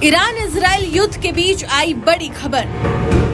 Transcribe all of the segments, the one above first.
Iran Israel युद्ध के बीच आई बड़ी खबर,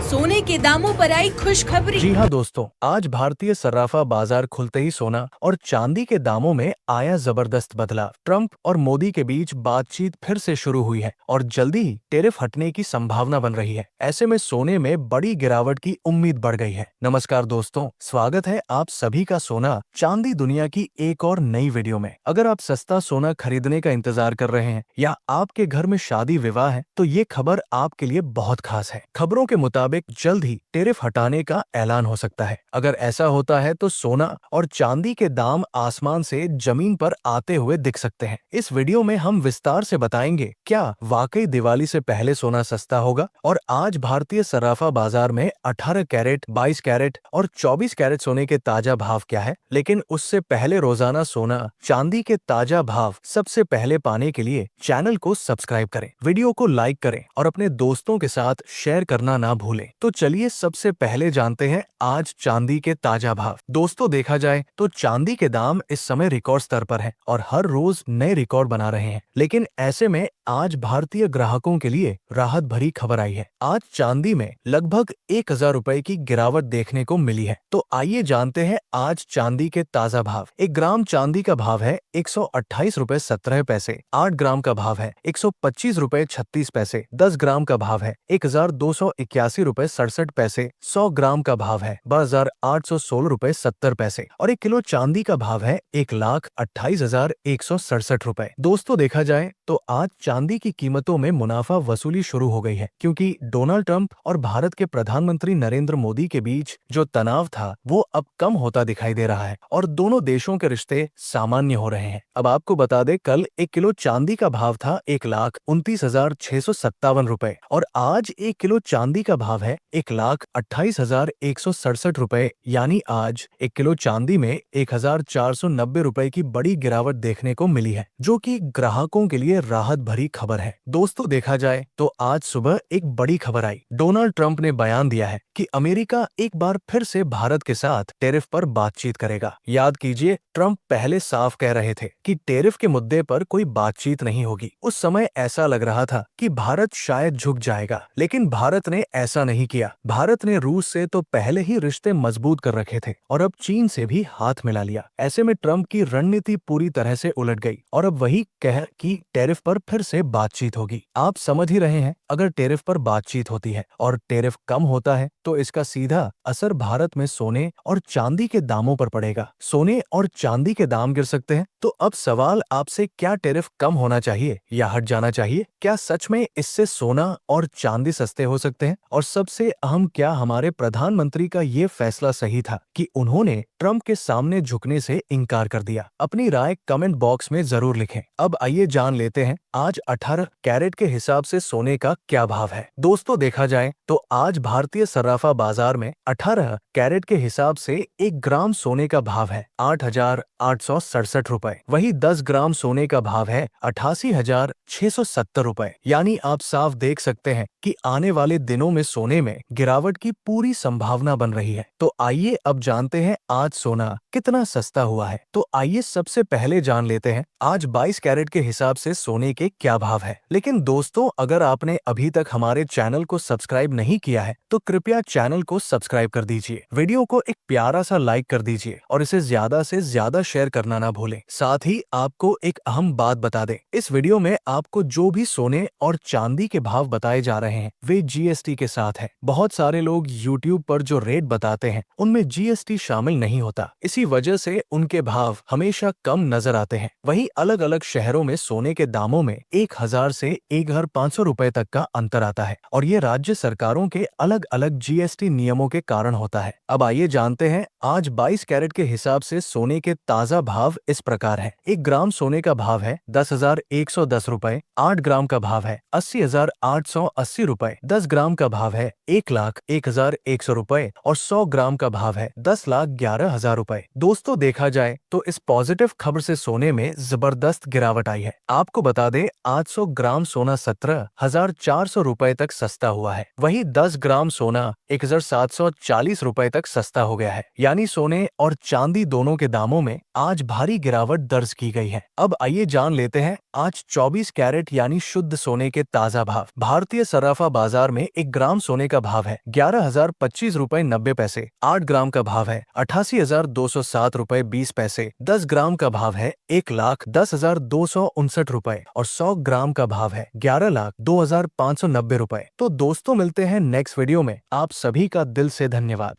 सोने के दामों पर आई खुशखबरी। जी हाँ दोस्तों, आज भारतीय सर्राफा बाजार खुलते ही सोना और चांदी के दामों में आया जबरदस्त बदलाव। ट्रंप और मोदी के बीच बातचीत फिर से शुरू हुई है और जल्दी ही टैरिफ हटने की संभावना बन रही है। ऐसे में सोने में बड़ी गिरावट की उम्मीद बढ़ गई है। नमस्कार दोस्तों, स्वागत है आप सभी का सोना चांदी दुनिया की एक और नई वीडियो में। अगर आप सस्ता सोना खरीदने का इंतजार कर रहे हैं या आपके घर में शादी विवाह है तो ये खबर आपके लिए बहुत खास है। खबरों के मुताबिक जल्द ही टैरिफ हटाने का ऐलान हो सकता है। अगर ऐसा होता है तो सोना और चांदी के दाम आसमान से जमीन पर आते हुए दिख सकते हैं। इस वीडियो में हम विस्तार से बताएंगे क्या वाकई दिवाली से पहले सोना सस्ता होगा और आज भारतीय सराफा बाजार में 18 कैरेट, 22 कैरेट और 24 कैरेट सोने के ताजा भाव क्या है। लेकिन उससे पहले रोजाना सोना चांदी के ताजा भाव सबसे पहले पाने के लिए चैनल को सब्सक्राइब करें, वीडियो को लाइक करें और अपने दोस्तों के साथ शेयर करना ना भूलें। तो चलिए सबसे पहले जानते हैं आज चांदी के ताजा भाव। दोस्तों, देखा जाए तो चांदी के दाम इस समय रिकॉर्ड स्तर पर हैं और हर रोज नए रिकॉर्ड बना रहे हैं। लेकिन ऐसे में आज भारतीय ग्राहकों के लिए राहत भरी खबर आई है। आज चांदी में लगभग 1000 रुपए की गिरावट देखने को मिली है। तो आइए जानते हैं आज चांदी के ताजा भाव। 1 ग्राम चांदी का भाव है 128 रुपए 17 पैसे। 8 ग्राम का भाव है 125 रुपए 36 पैसे। 10 ग्राम का भाव है 1281 रुपए 67 पैसे। 100 ग्राम का भाव है 2816 रुपए 70 पैसे और 1 किलो चांदी का भाव है 1,28,167 रुपए। दोस्तों, देखा जाए तो आज चांदी की कीमतों में मुनाफा वसूली शुरू हो गई है, क्योंकि डोनाल्ड ट्रंप और भारत के प्रधानमंत्री नरेंद्र मोदी के बीच जो तनाव था वो अब कम होता दिखाई दे रहा है और दोनों देशों के रिश्ते सामान्य हो रहे हैं। अब आपको बता दें, कल 1 किलो चांदी का भाव था 1,29,657 रुपए और आज 1 किलो चांदी का भाव है 1,28,167 रुपए। यानी आज 1 किलो चांदी में 1,490 रुपए की बड़ी गिरावट देखने को मिली है, जो कि ग्राहकों के लिए राहत भरी खबर है। दोस्तों, देखा जाए तो आज सुबह एक बड़ी खबर आई। डोनाल्ड ट्रंप ने बयान दिया है कि अमेरिका एक बार फिर से भारत के साथ टैरिफ पर बातचीत करेगा। याद कीजिए, ट्रंप पहले साफ कह रहे थे कि टैरिफ के मुद्दे पर कोई बातचीत नहीं होगी। उस समय ऐसा लग रहा था कि भारत शायद झुक जाएगा, लेकिन भारत ने ऐसा नहीं किया। भारत ने रूस से तो पहले ही रिश्ते मजबूत कर रखे थे और अब चीन से भी हाथ मिला लिया। ऐसे में ट्रंप की रणनीति पूरी तरह से उलट गई और अब वही कह कि टैरिफ पर फिर से बातचीत होगी। आप समझ ही रहे हैं, अगर टैरिफ पर बातचीत होती है और टैरिफ कम होता है तो इसका सीधा असर भारत में सोने और चांदी के दामों पर पड़ेगा। सोने और चांदी के दाम गिर सकते हैं। तो अब सवाल आपसे, क्या टैरिफ कम होना चाहिए या हट जाना चाहिए? क्या सच में इससे सोना और चांदी सस्ते हो सकते हैं? और सबसे अहम, क्या हमारे प्रधानमंत्री का ये फैसला सही था कि उन्होंने ट्रंप के सामने झुकने से इनकार कर दिया? अपनी राय कमेंट बॉक्स में जरूर लिखें। अब आइए जान लेते हैं आज 18 कैरेट के हिसाब से सोने का क्या भाव है। दोस्तों, देखा जाए तो आज भारतीय सर्राफा बाजार में 18 कैरेट के हिसाब से 1 ग्राम सोने का भाव है 8,867 रुपए। वही 10 ग्राम सोने का भाव है 88,670 रुपए। यानी आप साफ देख सकते हैं कि आने वाले दिनों में सोने में गिरावट की पूरी संभावना बन रही है। तो आइए अब जानते हैं आज सोना कितना सस्ता हुआ है। तो आइए सबसे पहले जान लेते हैं आज 22 कैरेट के हिसाब से सोने के क्या भाव है। लेकिन दोस्तों, अगर आपने अभी तक हमारे चैनल को सब्सक्राइब नहीं किया है तो कृपया चैनल को सब्सक्राइब कर दीजिए, वीडियो को एक प्यारा सा लाइक कर दीजिए और इसे ज्यादा से ज्यादा शेयर करना ना भूलें। साथ ही आपको एक अहम बात बता दें, इस वीडियो में आपको जो भी सोने और चांदी के भाव बताए जा रहे हैं वे जीएसटी के साथ है। बहुत सारे लोग यूट्यूब पर जो रेट बताते हैं उनमें जीएसटी शामिल नहीं होता, इसी वजह से उनके भाव हमेशा कम नजर आते हैं। वहीं अलग अलग शहरों में सोने के दामों में 1000 से 1500 रुपए तक का अंतर आता है और ये राज्य सरकारों के अलग अलग जीएसटी नियमों के कारण होता है। अब आइए जानते हैं आज 22 कैरेट के हिसाब से सोने के ताजा भाव इस प्रकार है। 1 ग्राम सोने का भाव है 10,110 रुपए। 8 ग्राम का भाव है 80,880 रुपए। 10 ग्राम का भाव है 1,01,100 रुपए और 100 ग्राम का भाव है 10,11,000 रुपए। दोस्तों, देखा जाए तो इस पॉजिटिव खबर से सोने में जबरदस्त गिरावट आई है। आपको बता दें, आज 100 ग्राम सोना 17,400 रुपए तक सस्ता हुआ है। वहीं 10 ग्राम सोना 1,740 रुपए तक सस्ता हो गया है। यानी सोने और चांदी दोनों के दामों में आज भारी गिरावट गिरावट दर्ज की गई है। अब आइए जान लेते हैं आज 24 कैरेट यानी शुद्ध सोने के ताजा भाव। भारतीय सराफा बाजार में 1 ग्राम सोने का भाव है 11,025.90 रुपए। 8 ग्राम का भाव है 88,207.20। 10 ग्राम का भाव है 1,10,259 और 100 ग्राम का भाव है 11,02,590 रुपए। तो दोस्तों मिलते हैं नेक्स्ट वीडियो में। आप सभी का दिल से धन्यवाद।